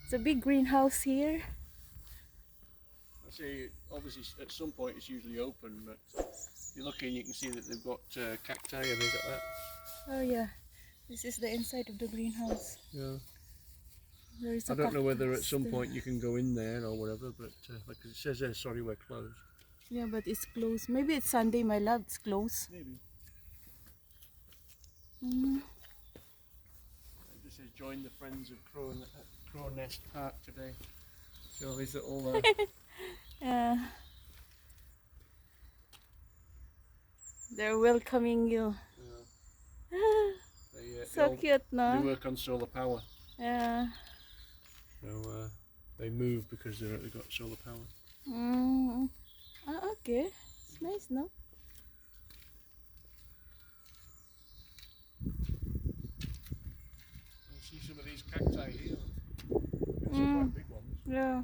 It's a big greenhouse here. I say, obviously, at some point it's usually open, but you look in, you can see that they've got cacti and things like that. Oh yeah, this is the inside of the greenhouse. Yeah. There is I a don't know whether at cactus some there. point you can go in there or whatever, but like it says there, sorry, we're closed. Yeah, but it's closed. Maybe it's Sunday, my love. It's closed. Maybe. Mm. This says join the Friends of Crow Nest Park today. So these little. Yeah. They're welcoming you. So cute, They no? work on solar power. Yeah. So they move because they've got solar power. Mm. Ah, okay. It's nice, no? You see some of these cacti here. These are quite big ones. Yeah.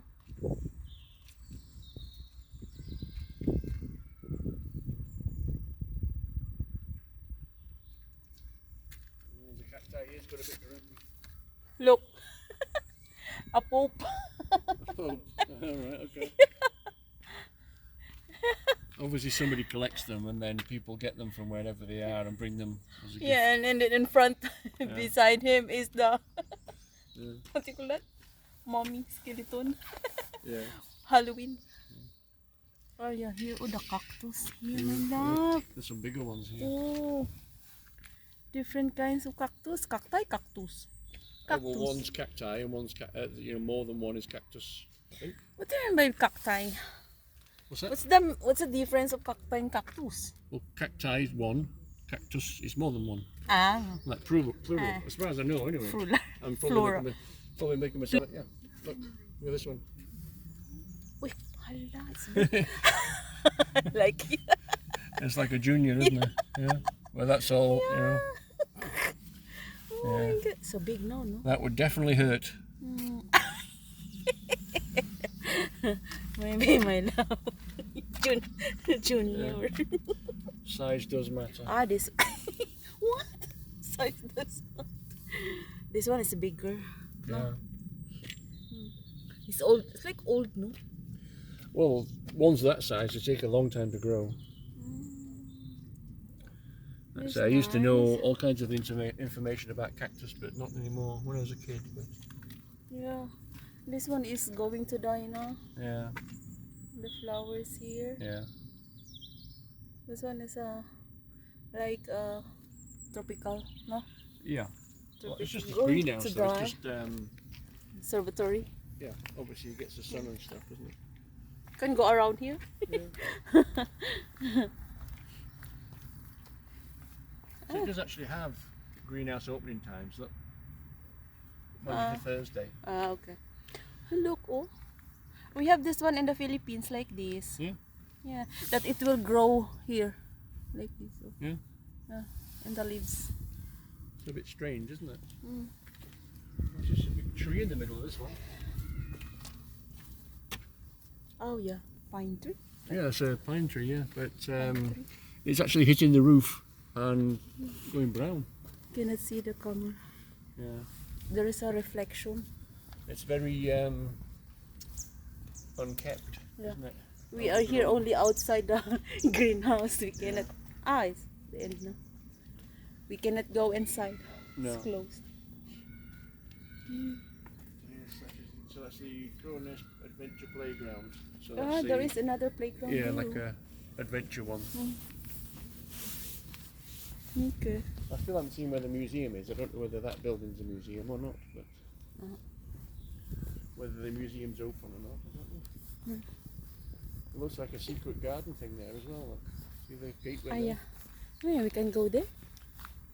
The cacti here's got a bit droopy. Look. A pope. Oh, alright, okay. Obviously somebody collects them and then people get them from wherever they are and bring them as a gift. Yeah, and then in front, beside him is the, what do you call that? Mommy skeleton. Yeah. Halloween. Oh yeah, here, oh the cactus here, my love. There's some bigger ones here. Oh, different kinds of cactus. Cacti, cactus. Oh, well, one's cacti and one's more than one is cactus, I think. What do you mean by cacti? What's that? What's the difference of cacti and cactus? Well, cacti is one, cactus is more than one. Ah. Like plural, as far as I know, anyway. Plural. I'm probably making myself. Yeah, look at this one. Wait, hala, it's big. Like it. It's like a junior, isn't it? Yeah. Well, that's all. Yeah. You know. Oh my God. So big now, no? That would definitely hurt. Maybe my love. Junior. Size does matter. Ah, this. What? Size does not. This one is bigger. Yeah. No? It's old. It's like old, no? Well, ones that size, they take a long time to grow. I used to know all kinds of information about cactus, but not anymore when I was a kid. But... Yeah. This one is going to die now. Yeah. The flowers here. Yeah. This one is like tropical, no? Yeah. Well, it's just a Going greenhouse, to so die. it's just Conservatory. yeah. Obviously, it gets the sun and stuff, doesn't it? Can go around here. Yeah. So it does actually have greenhouse opening times. Look, Monday to Thursday. Ah, okay. Look, oh, we have this one in the Philippines like this. Yeah. Yeah, that it will grow here, like this. Oh. Yeah. In the leaves. It's a bit strange, isn't it? Mm. There's just a big tree in the middle of this one. Oh yeah, pine tree. Yeah, it's a pine tree. Yeah, but it's actually hitting the roof and going brown. Cannot see the camera. Yeah. There is a reflection. It's very unkept, isn't it? We are here only outside the greenhouse. We cannot. Ah, it's the end now. We cannot go inside. No. It's closed. Yes, so that's the Crow Nest Adventure Playground. So Ah, that's there is another playground. yeah, here. like a adventure one. Okay. I still haven't seen where the museum is. I don't know whether that building's a museum or not, but whether the museum's open or not, I don't know. It looks like a secret garden thing there as well. Look. See the gateway Ah, there? yeah. Oh, yeah, we can go there.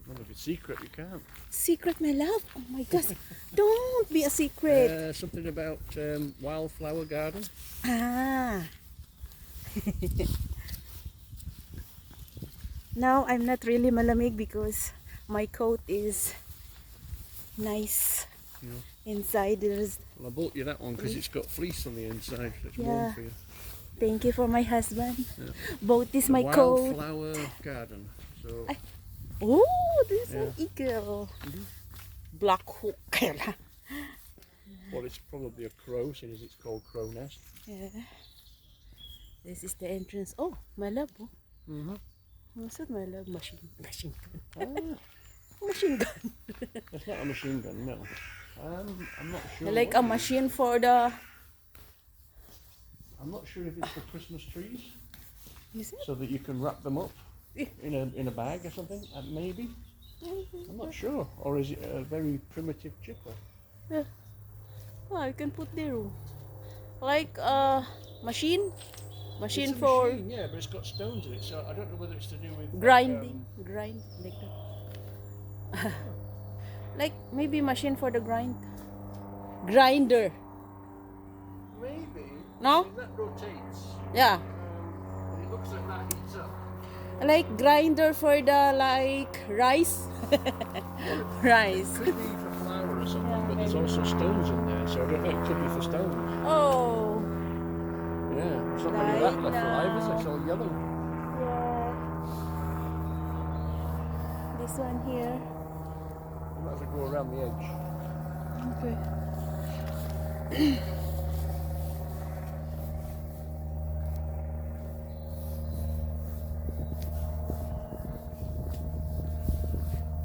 Well, if it's secret, you can't. Secret, my love. Oh my gosh. Don't be a secret. Something about wildflower garden. Ah. Now I'm not really malamig because my coat is nice. Yeah. Inside there's. Well, I bought you that one because it's got fleece on the inside. So it's Yeah. warm for you. Thank you for my husband. Yeah. Both is my coat. Wildflower garden. So. Oh, this is an eagle. Black hook. Well, it's probably a crow, seeing as it's called Crow Nest. Yeah. This is the entrance. Oh, my love. Oh. Mm-hmm. What's that, my love? Machine gun. Ah, Machine gun. it's not a machine gun, no. I'm not sure. Like what a it is. machine for the. I'm not sure if it's for Christmas trees, Is it? so that you can wrap them up in a bag or something. Maybe. I'm not sure. Or is it a very primitive chipper? Yeah. Oh, you can put there. Like a machine. Machine It's a for machine, yeah, but it's got stones in it, so I don't know whether it's to do with grinding. Grind like that. Like maybe machine for the grinder. Maybe. No? I mean, that rotates. Yeah. And it looks like that heats up. Like grinder for the like rice. Rice. Could be for flour or something, Yeah, but there's maybe. also stones in there, so I don't know. It could be for stones. Oh. Yeah, there's not many of that left Right alive, is there? now. It's all yellow. Yeah. This one here. You might as well go around the edge. Okay.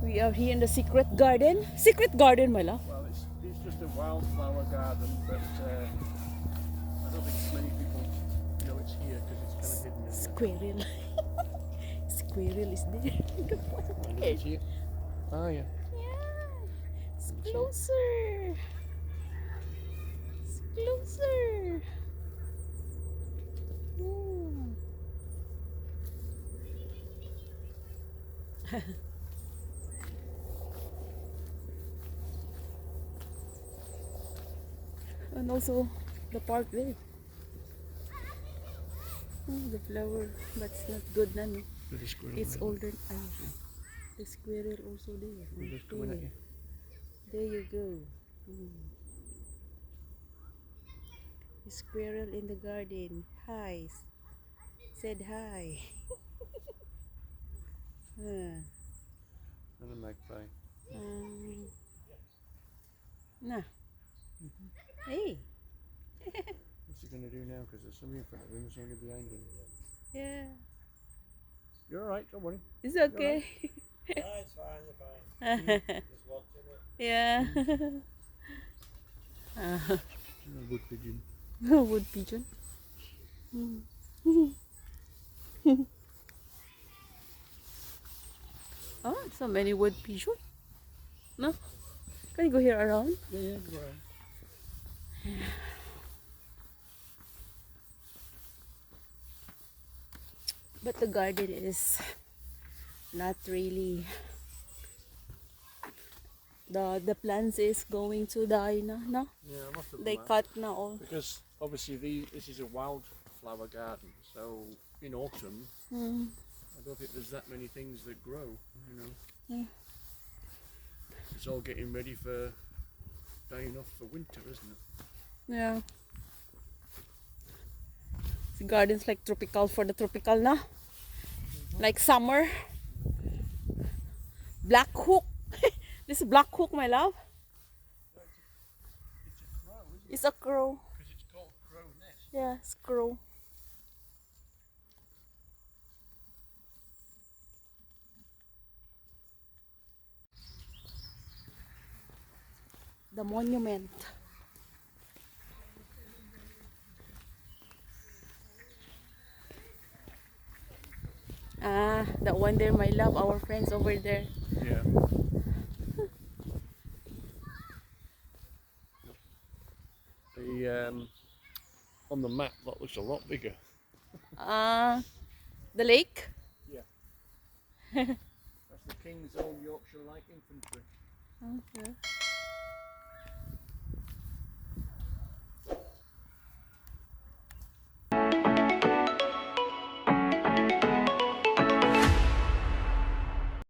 We are here in the secret garden. Secret garden, my love. Well, it's just a wildflower garden, but I don't think many people know it's here because it's kind of hidden in there. Squirrel. Squirrel is there. And is it here? Ah, yeah. Yeah. It's closer. It's closer. Hmm. And also the park there. The flower, but it's not good now. No? There's a squirrel It's there. older. The squirrel also there. They're just coming at you. There you go. The squirrel in the garden. Hi. Said hi. And a magpie. Nah. Hey. What's he going to do now? Because there's somebody in front of him, somebody behind him. Yeah. You're alright, don't worry. It's okay. No, it's fine, you're fine. Just watching it. Yeah. A wood pigeon. Wood pigeon. Oh, so many wood pigeon. No? Can you go here around? Yeah, go around. But the garden is not really. The plants is going to die now. No? Yeah, most of them They are. cut now all. Because obviously this is a wildflower garden, so in autumn I don't think there's that many things that grow, you know. Yeah. It's all getting ready for dying off for winter, isn't it? Yeah. The garden's like tropical for the tropical now. Like summer. Black hook. This is black hook, my love. It's a crow, isn't it? It's a crow. Because it's called Crow Nest. Yeah, it's crow. The monument. Ah, that one there, my love. Our friends over there. Yeah. The on the map that looks a lot bigger. The lake. Yeah. That's the King's Old Yorkshire Light Infantry. Okay.